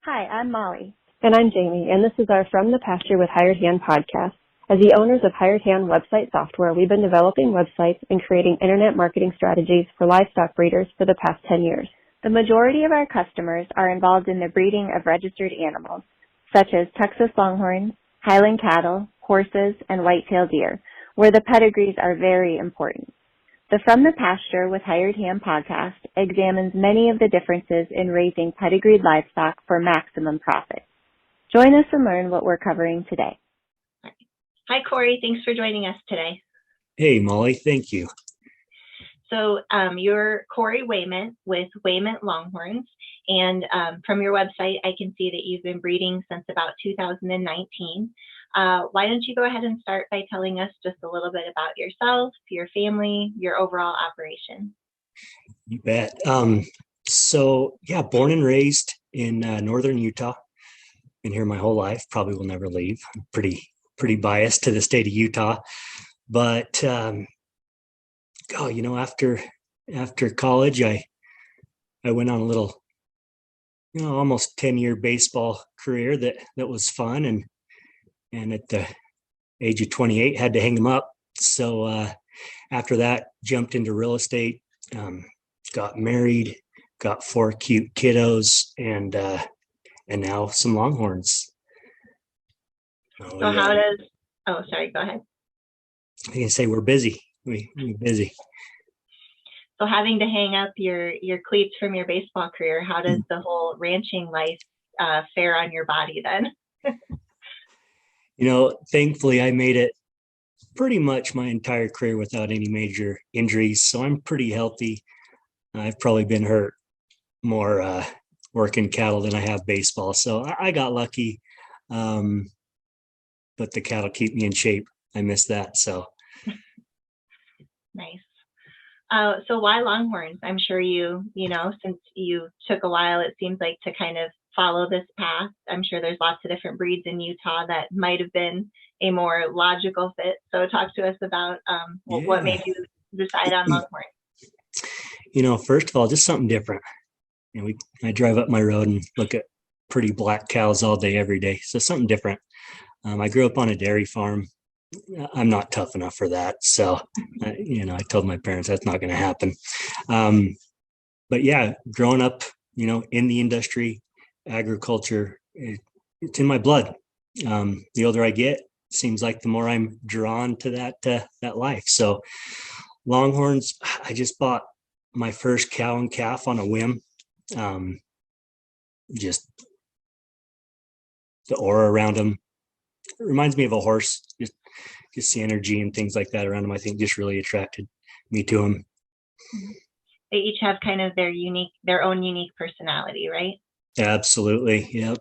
Hi, I'm Molly. And I'm Jamie, and this is our From the Pasture with Hired Hand podcast. As the owners of Hired Hand website software, we've been developing websites and creating internet marketing strategies for livestock breeders for the past 10 years. The majority of our customers are involved in the breeding of registered animals, such as Texas Longhorns, Highland cattle, horses, and white-tailed deer, where the pedigrees are very important. The From the Pasture with Hired Hand podcast examines many of the differences in raising pedigreed livestock for maximum profit. Join us and learn what we're covering today. Hi, Kory. Thanks for joining us today. Hey, Molly. Thank you. So you're Kory Wayment with Wayment Longhorns, and from your website, I can see that you've been breeding since about 2019. Why don't you go ahead and start by telling us just a little bit about yourself, your family, your overall operation? You bet. Born and raised in northern Utah. Been here my whole life. Probably will never leave. I'm pretty biased to the state of Utah, but after college, I went on a little, almost 10-year baseball career that was fun, and at the age of 28 had to hang them up. So after that, jumped into real estate, got married, got 4 cute kiddos, and now some Longhorns. Go ahead. I can say we're busy. We're busy. So having to hang up your cleats from your baseball career, how does the whole ranching life fare on your body then? Thankfully I made it pretty much my entire career without any major injuries. So I'm pretty healthy. I've probably been hurt more working cattle than I have baseball. So I got lucky. But the cattle keep me in shape. I miss that. So nice. So why Longhorns? I'm sure since you took a while, it seems like to kind of follow this path. I'm sure there's lots of different breeds in Utah that might have been a more logical fit. So talk to us about what made you decide on Longhorn. First of all, just something different. I drive up my road and look at pretty black cows all day, every day. So something different. I grew up on a dairy farm. I'm not tough enough for that. So, I told my parents that's not going to happen. But yeah, growing up, in the industry, agriculture, it's in my blood. The older I get, seems like the more I'm drawn to that life. So Longhorns, I just bought my first cow and calf on a whim. Just the aura around them. It reminds me of a horse, just the energy and things like that around them. I think just really attracted me to them. They each have kind of their own unique personality, right? Absolutely. Yep.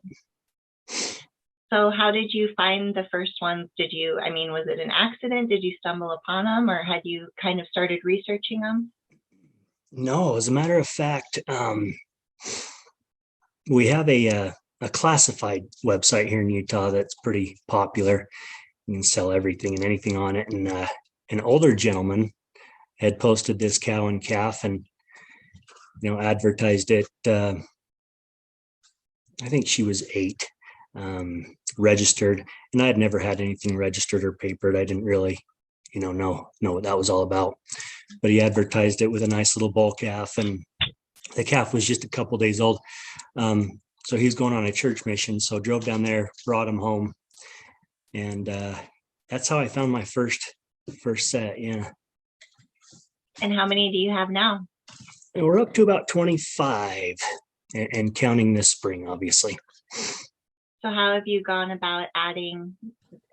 So how did you find the first ones? Was it an accident? Did you stumble upon them, or had you kind of started researching them? No, as a matter of fact, we have a classified website here in Utah that's pretty popular. You can sell everything and anything on it. And an older gentleman had posted this cow and calf and, advertised it. I think she was 8, registered, and I had never had anything registered or papered. I didn't really, know what that was all about. But he advertised it with a nice little bull calf, and the calf was just a couple days old. So he was going on a church mission. So drove down there, brought him home. And that's how I found my first set. Yeah. And how many do you have now? And we're up to about 25 and counting this spring, obviously. So how have you gone about adding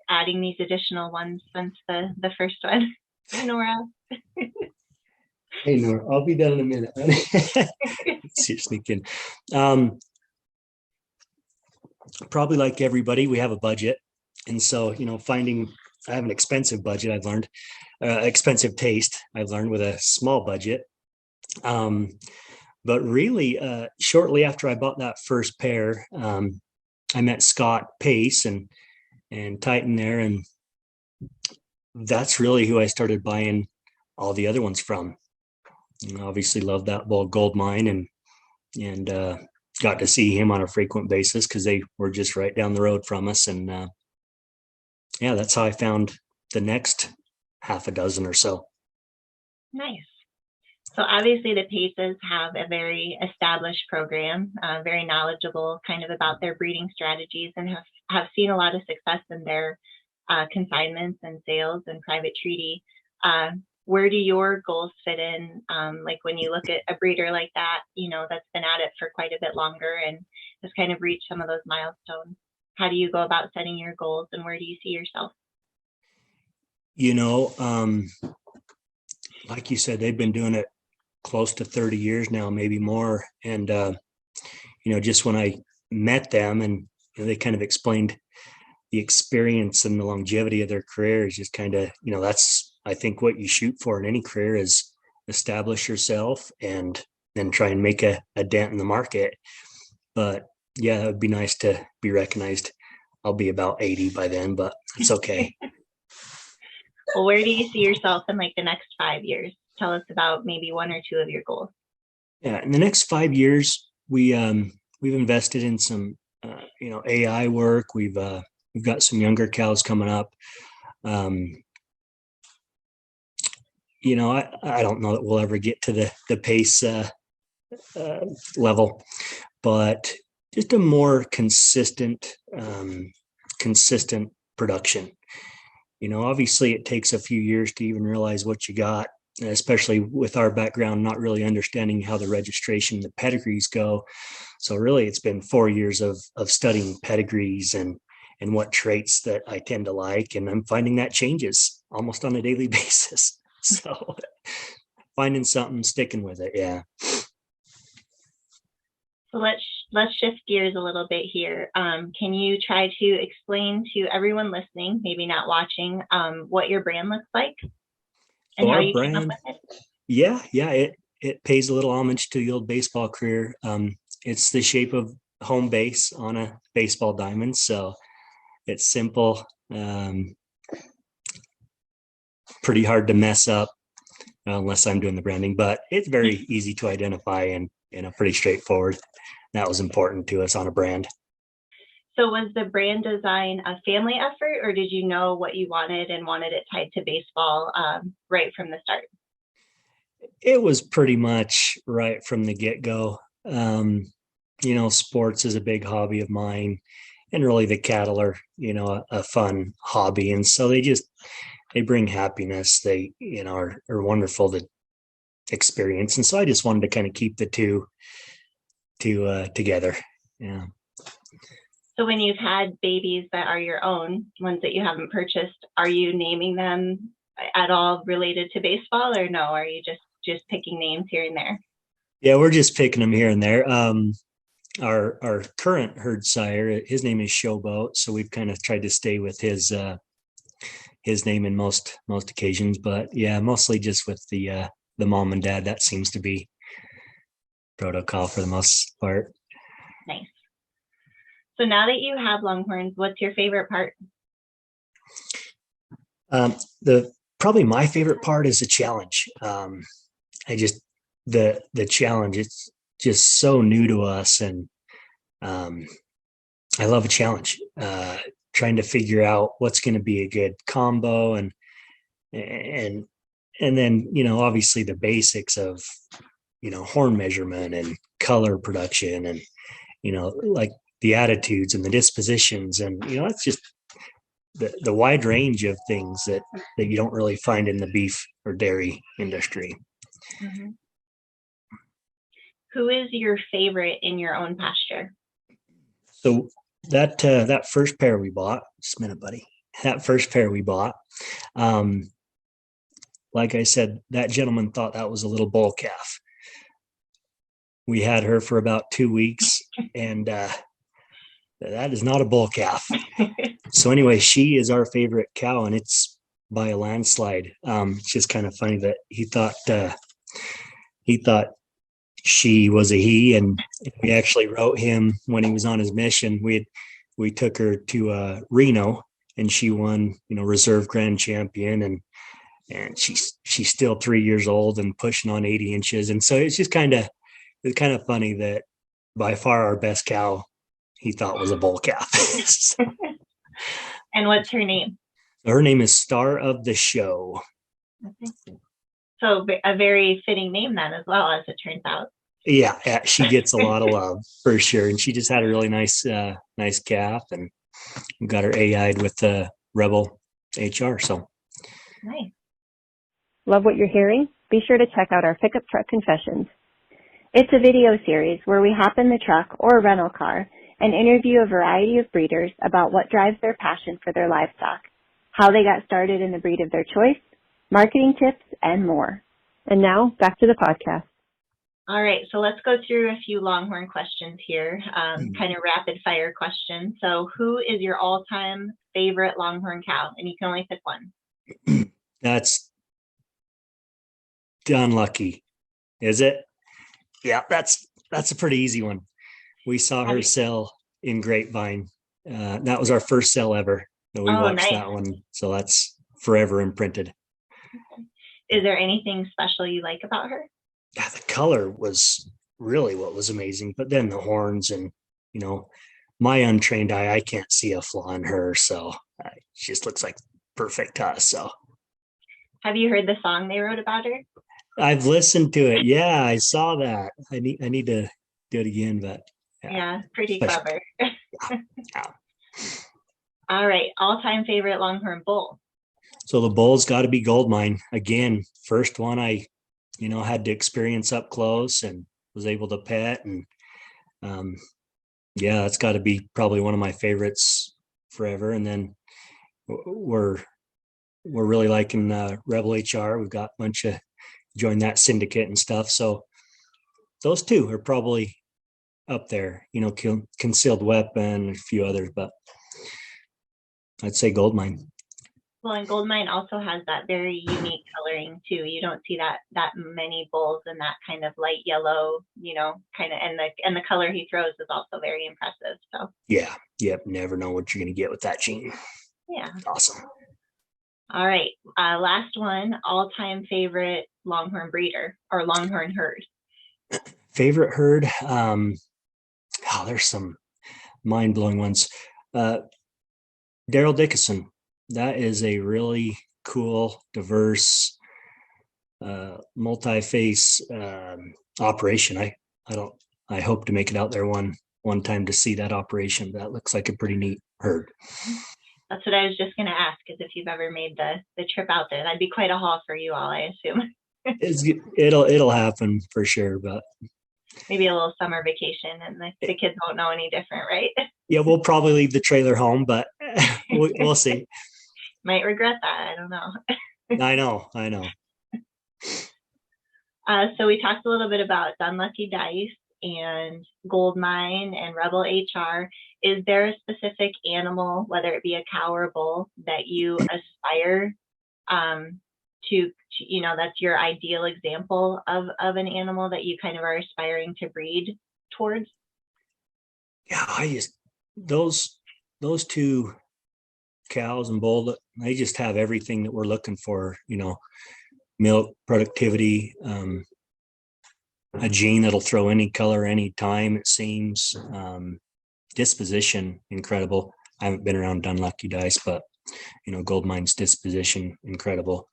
these additional ones since the first one? Nora. Hey, Nora, I'll be done in a minute. Seriously, kidding. Probably like everybody, we have a budget. And so, I have an expensive budget, I've learned, expensive taste, I've learned, with a small budget. But really, shortly after I bought that first pair, I met Scott Pace and Titan there. And that's really who I started buying all the other ones from. Obviously love that bull Gold Mine and got to see him on a frequent basis because they were just right down the road from us. And yeah, that's how I found the next half a dozen or so. Nice. So obviously the Paces have a very established program, very knowledgeable kind of about their breeding strategies, and have seen a lot of success in their consignments and sales and private treaty. Where do your goals fit in? Like when you look at a breeder like that, that's been at it for quite a bit longer and has kind of reached some of those milestones. How do you go about setting your goals, and where do you see yourself? Like you said, they've been doing it close to 30 years now, maybe more. And, just when I met them and they kind of explained the experience and the longevity of their career is just kind of, that's, I think, what you shoot for in any career is establish yourself and then try and make a dent in the market. But yeah, it would be nice to be recognized. I'll be about 80 by then, but it's okay. Well, where do you see yourself in like the next 5 years? Tell us about maybe one or two of your goals. Yeah, in the next 5 years, we've invested in some AI work. We've got some younger cows coming up. I don't know that we'll ever get to the pace level, but just a more consistent production. Obviously it takes a few years to even realize what you got, especially with our background, not really understanding how the registration, the pedigrees go. So really it's been 4 years of studying pedigrees and what traits that I tend to like. And I'm finding that changes almost on a daily basis. So finding something, sticking with it. Yeah. So let's shift gears a little bit here. Can you try to explain to everyone listening, maybe not watching, what your brand looks like and how you came up with it? Yeah, it pays a little homage to the old baseball career. It's the shape of home base on a baseball diamond, so it's simple, pretty hard to mess up unless I'm doing the branding, but it's very easy to identify and pretty straightforward. That was important to us on a brand. So was the brand design a family effort, or did you know what you wanted and wanted it tied to baseball right from the start? It was pretty much right from the get-go. Sports is a big hobby of mine, and really the cattle are, a fun hobby. And so they bring happiness. They, are wonderful to experience. And so I just wanted to kind of keep the two together. Yeah. So when you've had babies that are your own, ones that you haven't purchased, are you naming them at all related to baseball, or no? Are you just picking names here and there? Yeah, we're just picking them here and there. Our current herd sire, his name is Showboat, so we've kind of tried to stay with his name in most occasions. But yeah, mostly just with the mom and dad. That seems to be protocol for the most part. Nice. So now that you have Longhorns, what's your favorite part? Probably my favorite part is the challenge. The challenge, it's just so new to us, and I love a challenge. Trying to figure out what's going to be a good combo, and then obviously the basics of horn measurement and color production, and like the attitudes and the dispositions, and it's just the wide range of things that you don't really find in the beef or dairy industry. Mm-hmm. Who is your favorite in your own pasture? So that first pair we bought, just a minute, buddy. That first pair we bought, like I said, that gentleman thought that was a little bull calf. We had her for about 2 weeks, and that is not a bull calf. So anyway, she is our favorite cow, and it's by a landslide. It's just kind of funny that he thought she was a he, and we actually wrote him when he was on his mission. We took her to Reno, and she won, reserve grand champion, and she's still 3 years old and pushing on 80 inches. And so it's just kind of funny that by far our best cow he thought was a bull calf. So And what's her name? her name is Star of the Show. Okay. So a very fitting name then as well, as it turns out. Yeah, she gets a lot of love for sure. And she just had a really nice calf, and got her AI'd with the Rebel HR. So Nice. Love what you're hearing? Be sure to check out our Pickup Truck Confessions. It's a video series where we hop in the truck or rental car and interview a variety of breeders about what drives their passion for their livestock, how they got started in the breed of their choice, marketing tips, and more. And now, back to the podcast. All right, so let's go through a few Longhorn questions here, kind of rapid fire questions. So who is your all-time favorite Longhorn cow? And you can only pick one. that's Unlucky, is it? Yeah, that's a pretty easy one. We saw her sell in Grapevine. That was our first sell ever. So we watched that one. So that's forever imprinted. Okay. Is there anything special you like about her? Yeah, the color was really what was amazing. But then the horns and, my untrained eye, I can't see a flaw in her. So she just looks like perfect to us. So have you heard the song they wrote about her? I've listened to it. Yeah, I saw that. I need to do it again, but yeah pretty clever. Yeah. All right, all-time favorite Longhorn bull. So the bull's got to be Goldmine. Again, first one I had to experience up close and was able to pet, and that's got to be probably one of my favorites forever. And then we're really liking Rebel HR. We've got a bunch of joined that syndicate and stuff. So those two are probably up there, Concealed Weapon, a few others, but I'd say Goldmine. Well, and Goldmine also has that very unique coloring too. You don't see that many bulls in that kind of light yellow, kind of, and the color he throws is also very impressive. So never know what you're going to get with that gene. Yeah, awesome. All right, last one. All-time favorite Longhorn breeder or Longhorn herd. Favorite herd? There's some mind-blowing ones. Daryl Dickinson. That is a really cool, diverse, multi-face operation. I hope to make it out there one time to see that operation. That looks like a pretty neat herd. That's what I was just going to ask, is if you've ever made the trip out there. That'd be quite a haul for you all, I assume. It'll happen for sure, but maybe a little summer vacation, and the kids won't know any different, right? Yeah, we'll probably leave the trailer home, but we'll see. Might regret that. I don't know. I know. So we talked a little bit about Dunlucky Dice and Goldmine and Rebel HR. Is there a specific animal, whether it be a cow or a bull, that you aspire to, that's your ideal example of an animal that you kind of are aspiring to breed towards? Yeah, those two cows and bull, they just have everything that we're looking for, milk, productivity, a gene that'll throw any color anytime, it seems, disposition, incredible. I haven't been around Dunlucky Dice, but Goldmine's disposition, incredible.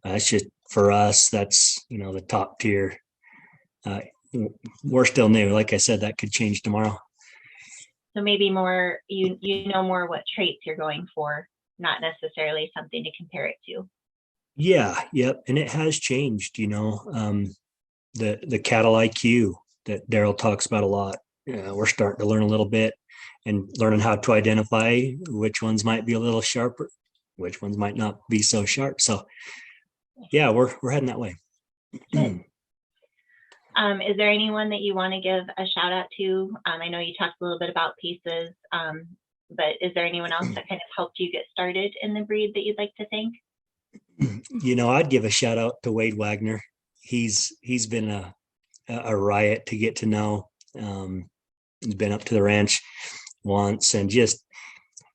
It's just, for us, that's the top tier. We're still new. Like I said, that could change tomorrow. So maybe more, you know more what traits you're going for, not necessarily something to compare it to. Yeah, yep. And it has changed, the cattle IQ that Daryl talks about a lot. We're starting to learn a little bit and learning how to identify which ones might be a little sharper, which ones might not be so sharp. So yeah, we're heading that way. Is there anyone that you want to give a shout out to? I know you talked a little bit about pieces, but is there anyone else that kind of helped you get started in the breed that you'd like to thank? I'd give a shout out to Wade Wagner. He's been a riot to get to know. He's been up to the ranch once, and just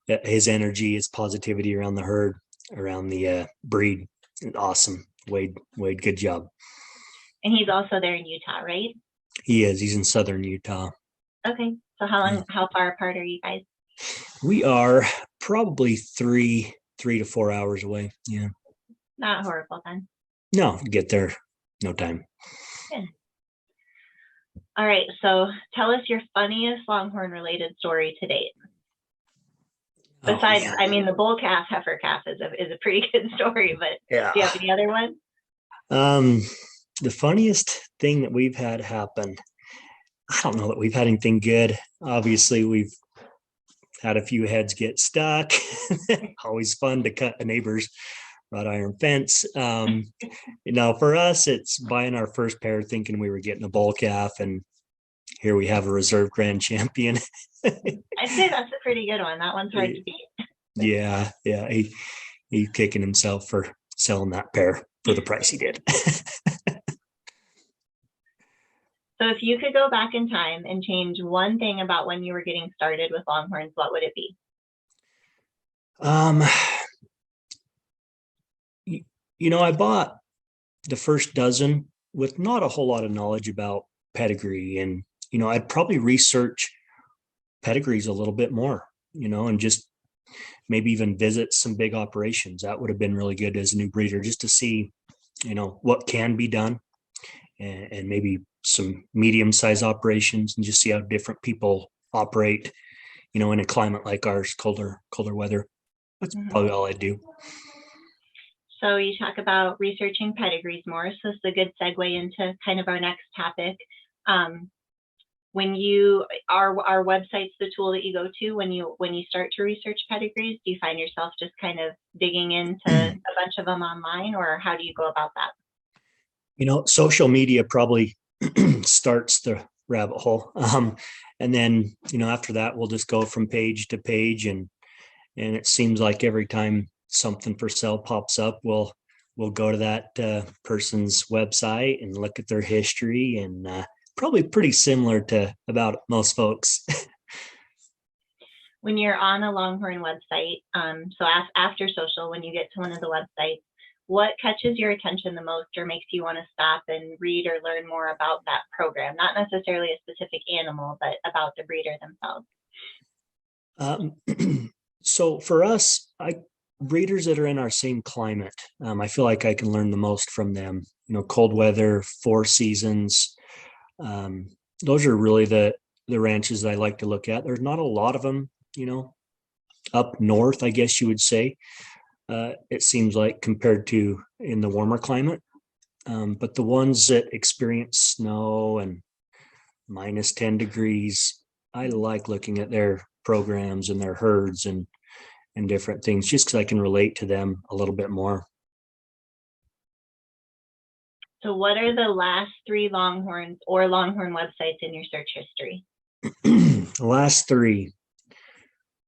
his energy, his positivity around the herd, around the breed, awesome. Wade, good job. And he's also there in Utah, right? He is. He's in southern Utah. Okay. So how far apart are you guys? We are probably 3 to 4 hours away. Yeah. Not horrible then. No, get there, no time. Good. All right. So tell us your funniest Longhorn related story to date. Besides, I mean, the bull calf, heifer calf is a pretty good story, but Yeah. do you have any other ones? The funniest thing that we've had happen, I don't know that we've had anything good. Obviously, we've had a few heads get stuck. Always fun to cut a neighbor's wrought iron fence. For us, it's buying our first pair, thinking we were getting a bull calf, and here we have a reserve grand champion. I'd say that's a pretty good one. That one's hard to beat. Yeah. He's kicking himself for selling that pair for the price he did. So if you could go back in time and change one thing about when you were getting started with Longhorns, what would it be? I bought the first dozen with not a whole lot of knowledge about pedigree, and I'd probably research pedigrees a little bit more, and just maybe even visit some big operations. That would have been really good as a new breeder, just to see what can be done, and maybe some medium-sized operations, and just see how different people operate in a climate like ours, colder weather. That's probably all I do. So you talk about researching pedigrees more, so it's a good segue into kind of our next topic. When our website's the tool that you go to when you start to research pedigrees, do you find yourself just kind of digging into a bunch of them online, or how do you go about that? Social media probably starts the rabbit hole. And then, after that, we'll just go from page to page, and it seems like every time something for sale pops up, we'll go to that person's website and look at their history, and probably pretty similar to about most folks. When you're on a Longhorn website, so after social, when you get to one of the websites, what catches your attention the most, or makes you want to stop and read or learn more about that program? Not necessarily a specific animal, but about the breeder themselves. So for us, breeders that are in our same climate, I feel like I can learn the most from them. Cold weather, 4 seasons. Those are really the ranches that I like to look at. There's not a lot of them, up north, I guess you would say. It seems like, compared to in the warmer climate. But the ones that experience snow and minus 10 degrees, I like looking at their programs and their herds and different things, just because I can relate to them a little bit more. So what are the last 3 Longhorns or Longhorn websites in your search history? The last 3.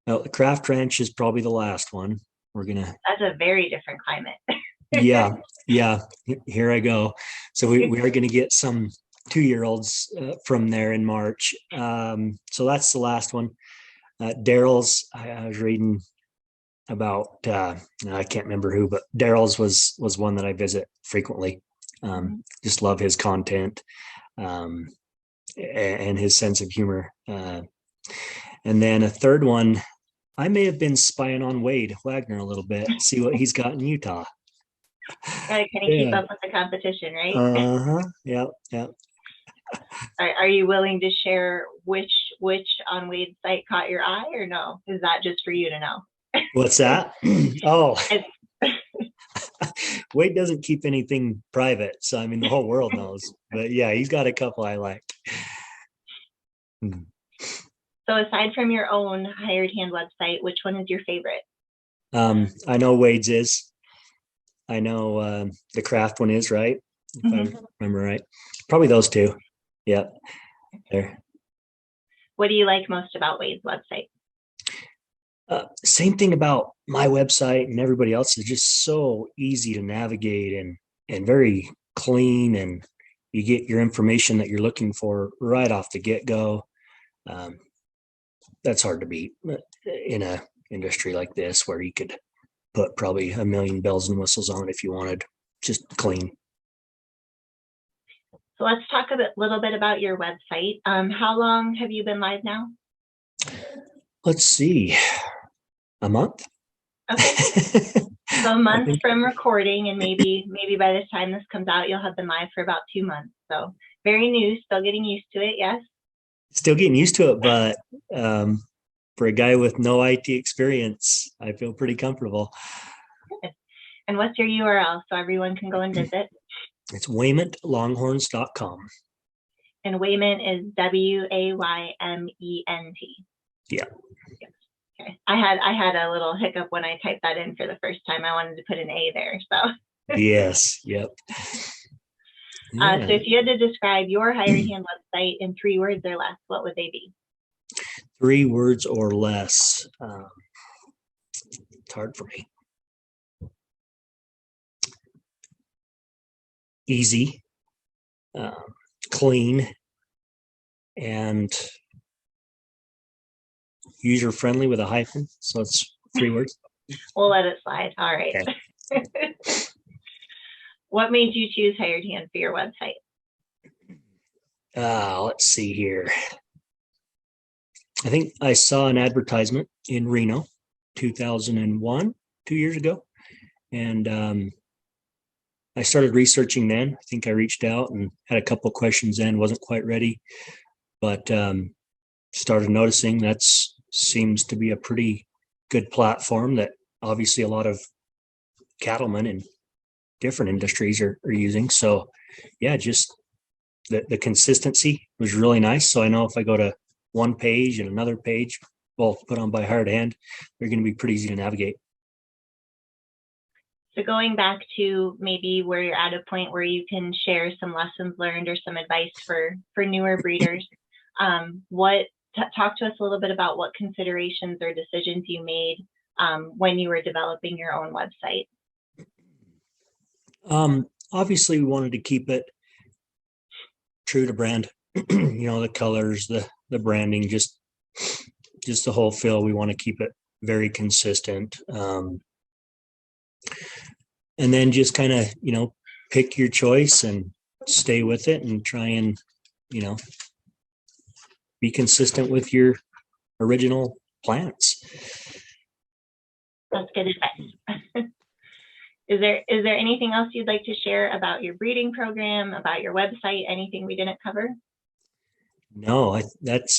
Well, the Craft Ranch is probably the last one. That's a very different climate. Yeah. Here I go. So we are going to get some 2-year-olds from there in March. So that's the last one. Daryl's, I was reading about, I can't remember who, but Daryl's was one that I visit frequently. Just love his content and his sense of humor. And then a third one, I may have been spying on Wade Wagner a little bit, see what he's got in Utah. Gotta kind of keep up with the competition, right? Yeah. Are you willing to share which on Wade's site caught your eye, or no? Is that just for you to know? What's that? Oh, Wade doesn't keep anything private, so I mean the whole world knows. But yeah, he's got a couple I like. So aside from your own hired hand website, which one is your favorite? I know Wade's is. I know the Craft one is, right? If I remember right. Probably those 2. Yeah. There. What do you like most about Wade's website? Same thing about my website and everybody else. Is just so easy to navigate and very clean, and you get your information that you're looking for right off the get-go. That's hard to beat in a industry like this, where you could put probably a million bells and whistles on if you wanted, just clean. So let's talk a little bit about your website. How long have you been live now? Let's see, a month. Okay. So a month from recording, and maybe by the time this comes out, you'll have been live for about 2 months. So very new, still getting used to it. Yes. Still getting used to it, but for a guy with no IT experience, I feel pretty comfortable. Good. And what's your URL so everyone can go and visit? It's WaymentLonghorns.com. And Wayment is Wayment. Yeah. Okay. I had a little hiccup when I typed that in for the first time. I wanted to put an A there. So Yes. Yep. Yeah. So if you had to describe your Hired Hand website in 3 words or less, what would they be? 3 words or less. It's hard for me. Easy, clean, and user-friendly with a hyphen. So it's 3 words. We'll let it slide. All right. Okay. What made you choose Hired Hand for your website? Let's see here. I think I saw an advertisement in Reno, 2001, 2 years ago. And I started researching then. I think I reached out and had a couple of questions then, wasn't quite ready, but started noticing that seems to be a pretty good platform that obviously a lot of cattlemen in different industries are using. So yeah, just the consistency was really nice. So I know if I go to one page and another page, both put on by Hired Hand, they're going to be pretty easy to navigate. So going back to maybe where you're at a point where you can share some lessons learned or some advice for newer breeders, talk to us a little bit about what considerations or decisions you made when you were developing your own website. Obviously, we wanted to keep it true to brand. The colors, the branding, just the whole feel. We want to keep it very consistent. And then just kind of, pick your choice and stay with it and try and, be consistent with your original plans. That's good advice. Is there anything else you'd like to share about your breeding program, about your website, anything we didn't cover? No, this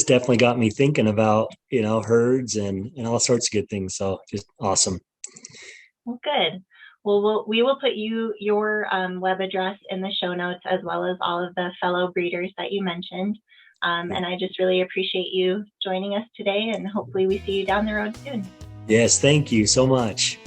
definitely got me thinking about, herds and all sorts of good things. So just awesome. Well, good. Well, we will put your web address in the show notes, as well as all of the fellow breeders that you mentioned. And I just really appreciate you joining us today, and hopefully we see you down the road soon. Yes, thank you so much.